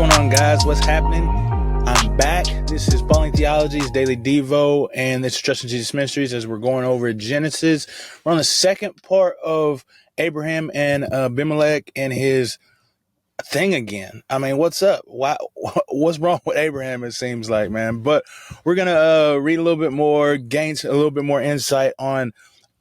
going on, guys? What's happening? I'm back. This is Falling Theology's Daily Devo, and this is Trust in Jesus Ministries as we're going over Genesis. We're on the second part of Abraham and Abimelech and his thing again. I mean, what's up? What's wrong with Abraham, it seems like, man? But we're going to read a little bit more, gain a little bit more insight on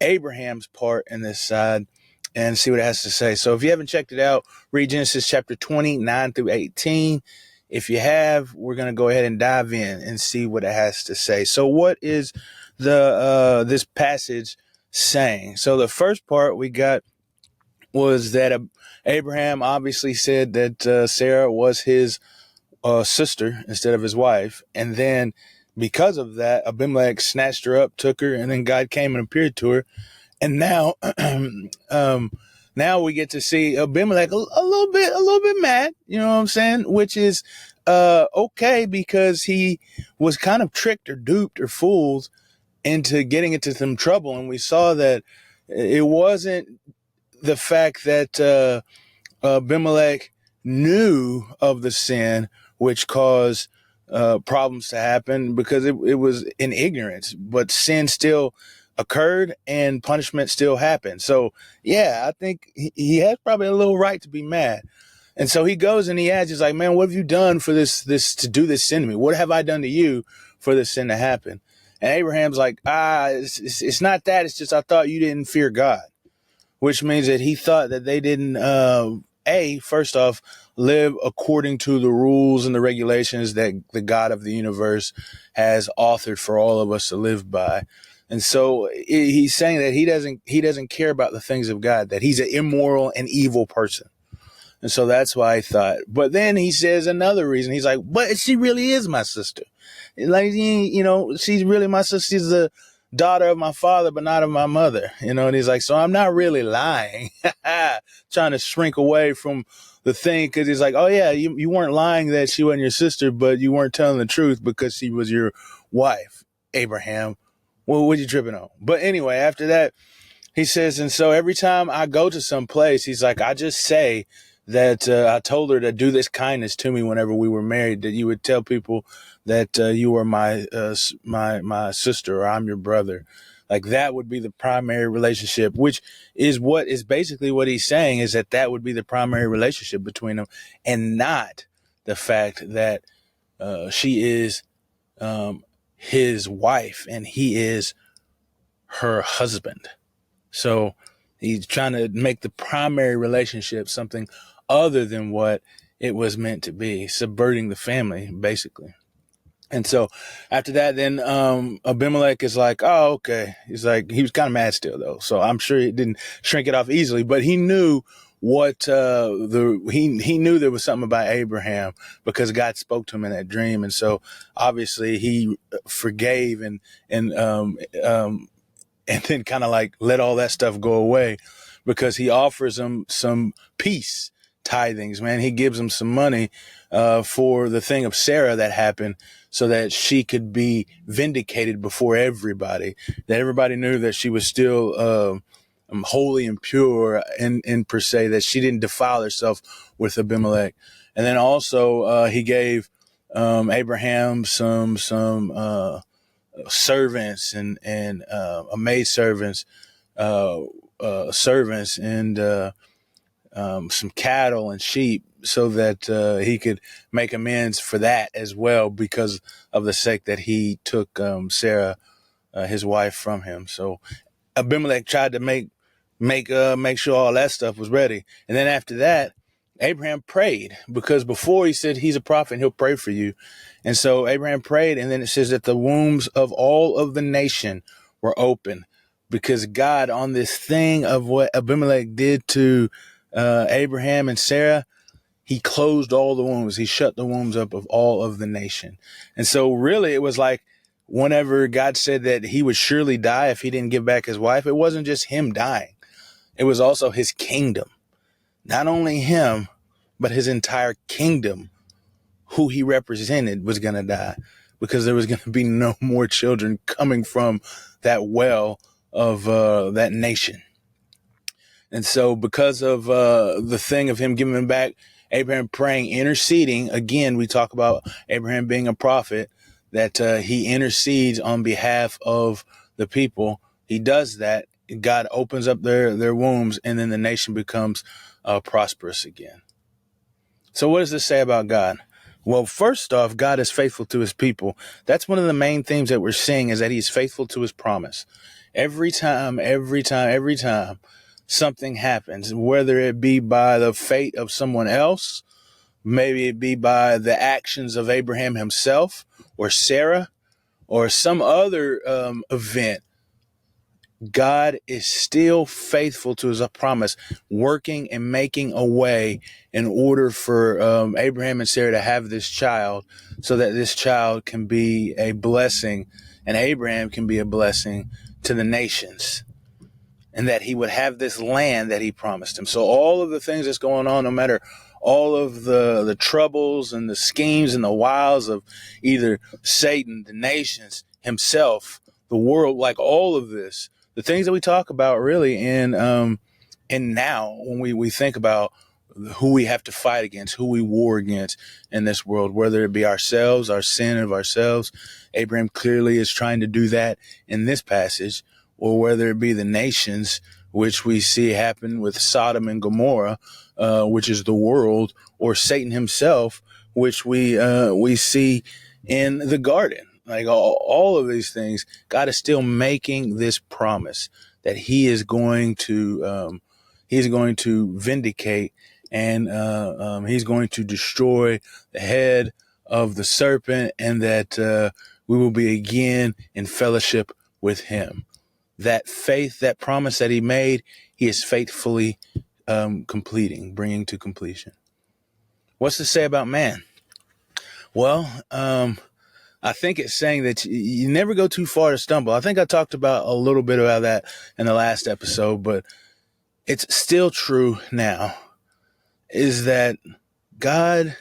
Abraham's part in this side and see what it has to say. So if you haven't checked it out, read Genesis chapter 29 through 18. If you have, we're going to go ahead and dive in and see what it has to say. So what is this passage saying? So the first part we got was that Abraham obviously said that Sarah was his sister instead of his wife. And then because of that, Abimelech snatched her up, took her, and then God came and appeared to her. And now, now we get to see Abimelech a little bit mad, you know what I'm saying? Which is, okay, because he was kind of tricked or duped or fooled into getting into some trouble. And we saw that it wasn't the fact that, Abimelech knew of the sin, which caused, problems to happen because it was in ignorance, but sin still occurred and punishment still happened. So yeah, I think he has probably a little right to be mad. And so he goes and he asks, he's like, man, what have you done for this to do this sin to me? What have I done to you for this sin to happen? And Abraham's like, it's not that. It's just, I thought you didn't fear God, which means that he thought that they didn't, first off, live according to the rules and the regulations that the God of the universe has authored for all of us to live by. And so he's saying that he doesn't care about the things of God, that he's an immoral and evil person. And so that's why I thought. But then he says another reason. He's like, but she really is my sister. Like, you know, she's really my sister. She's the daughter of my father, but not of my mother. You know, and he's like, so I'm not really lying. Trying to shrink away from the thing, because he's like, oh yeah, you weren't lying that she wasn't your sister, but you weren't telling the truth because she was your wife, Abraham. Well, what you tripping on? But anyway, after that, he says, and so every time I go to some place, he's like, I just say that I told her to do this kindness to me whenever we were married, that you would tell people that you were my sister, or I'm your brother. Like that would be the primary relationship, which is basically what he's saying, is that would be the primary relationship between them, and not the fact that she is his wife and he is her husband. So he's trying to make the primary relationship something other than what it was meant to be, subverting the family, basically. And so after that, then Abimelech is like, oh, okay. He's like, he was kind of mad still, though. So I'm sure he didn't shrink it off easily, but he knew what he knew there was something about Abraham because God spoke to him in that dream. And so obviously he forgave and then kind of like let all that stuff go away, because he offers him some peace tithings, man. He gives him some money for the thing of Sarah that happened, so that she could be vindicated before everybody, that everybody knew that she was still holy and pure in per se, that she didn't defile herself with Abimelech. And then also he gave Abraham some servants and maid servants, and some cattle and sheep, so that he could make amends for that as well, because of the sake that he took Sarah, his wife, from him. So Abimelech tried to make sure all that stuff was ready. And then after that, Abraham prayed, because before he said he's a prophet and he'll pray for you. And so Abraham prayed, and then it says that the wombs of all of the nation were open, because God, on this thing of what Abimelech did to Abraham and Sarah, he closed all the wombs. He shut the wombs up of all of the nation. And so really it was like, whenever God said that he would surely die if he didn't give back his wife, it wasn't just him dying. It was also his kingdom. Not only him, but his entire kingdom, who he represented, was going to die, because there was going to be no more children coming from that well of that nation. And so because of the thing of him giving back Abraham praying, interceding. Again, we talk about Abraham being a prophet, that he intercedes on behalf of the people. He does that. God opens up their wombs, and then the nation becomes prosperous again. So what does this say about God? Well, first off, God is faithful to his people. That's one of the main themes that we're seeing, is that he's faithful to his promise. Every time something happens, whether it be by the fate of someone else, maybe it be by the actions of Abraham himself or Sarah or some other event, God is still faithful to his promise, working and making a way in order for Abraham and Sarah to have this child, so that this child can be a blessing and Abraham can be a blessing to the nations, and that he would have this land that he promised him. So all of the things that's going on, no matter all of the troubles and the schemes and the wiles of either Satan, the nations, himself, the world, like all of this, the things that we talk about really in now, when we think about who we have to fight against, who we war against in this world, whether it be ourselves, our sin of ourselves. Abraham clearly is trying to do that in this passage, or whether it be the nations, which we see happen with Sodom and Gomorrah, which is the world, or Satan himself, which we see in the garden. Like all of these things, God is still making this promise that he is going to vindicate, and he's going to destroy the head of the serpent, and that we will be again in fellowship with him. That faith, that promise that he made, he is faithfully completing, bringing to completion. What's to say about man? Well, I think it's saying that you never go too far to stumble. I think I talked about a little bit about that in the last episode, but it's still true now, is that God,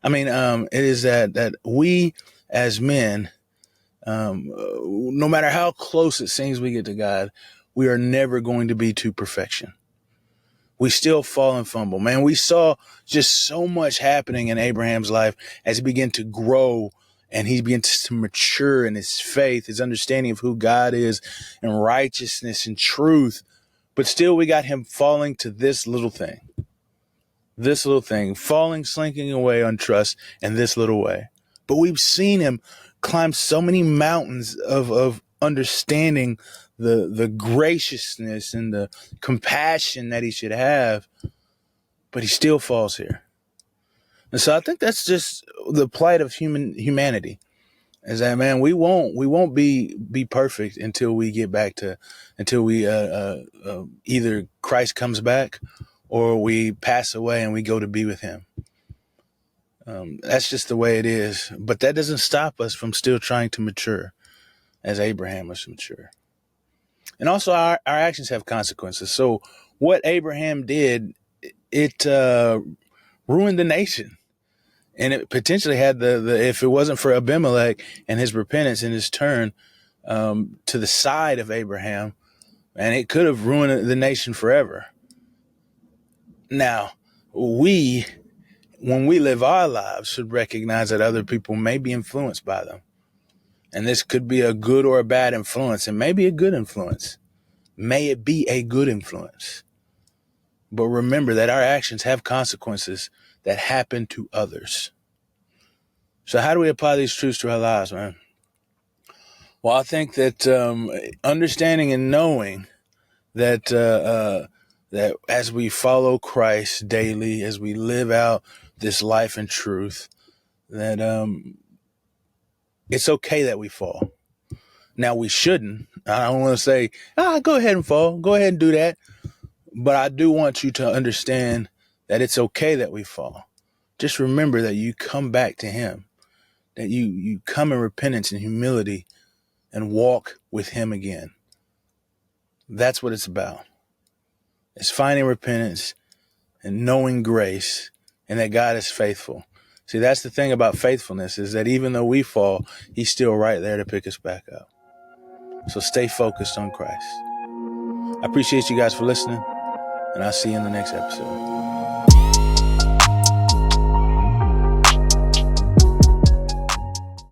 it is that we as men, no matter how close it seems we get to God, we are never going to be to perfection. We still fall and fumble. Man, we saw just so much happening in Abraham's life as he began to grow and he begins to mature in his faith, his understanding of who God is, and righteousness and truth. But still, we got him falling to this little thing, falling, slinking away on trust in this little way. But we've seen him climb so many mountains of understanding the graciousness and the compassion that he should have, but he still falls here. And so I think that's just the plight of humanity, is that, man, we won't be perfect until we either Christ comes back or we pass away and we go to be with him. That's just the way it is. But that doesn't stop us from still trying to mature as Abraham was mature. And also our actions have consequences. So what Abraham did, it ruined the nation. And it potentially had the if it wasn't for Abimelech and his repentance and his turn to the side of Abraham, and it could have ruined the nation forever. Now, when we live our lives, should recognize that other people may be influenced by them. And this could be a good or a bad influence, and maybe a good influence. May it be a good influence. But remember that our actions have consequences that happen to others. So how do we apply these truths to our lives, man? Well, I think that understanding and knowing that that as we follow Christ daily, as we live out this life in truth, that it's okay that we fall. Now, we shouldn't. I don't want to say, go ahead and fall. Go ahead and do that. But I do want you to understand that it's okay that we fall. Just remember that you come back to him, that you come in repentance and humility and walk with him again. That's what it's about. It's finding repentance and knowing grace, and that God is faithful. See, that's the thing about faithfulness, is that even though we fall, he's still right there to pick us back up. So stay focused on Christ. I appreciate you guys for listening, and I'll see you in the next episode.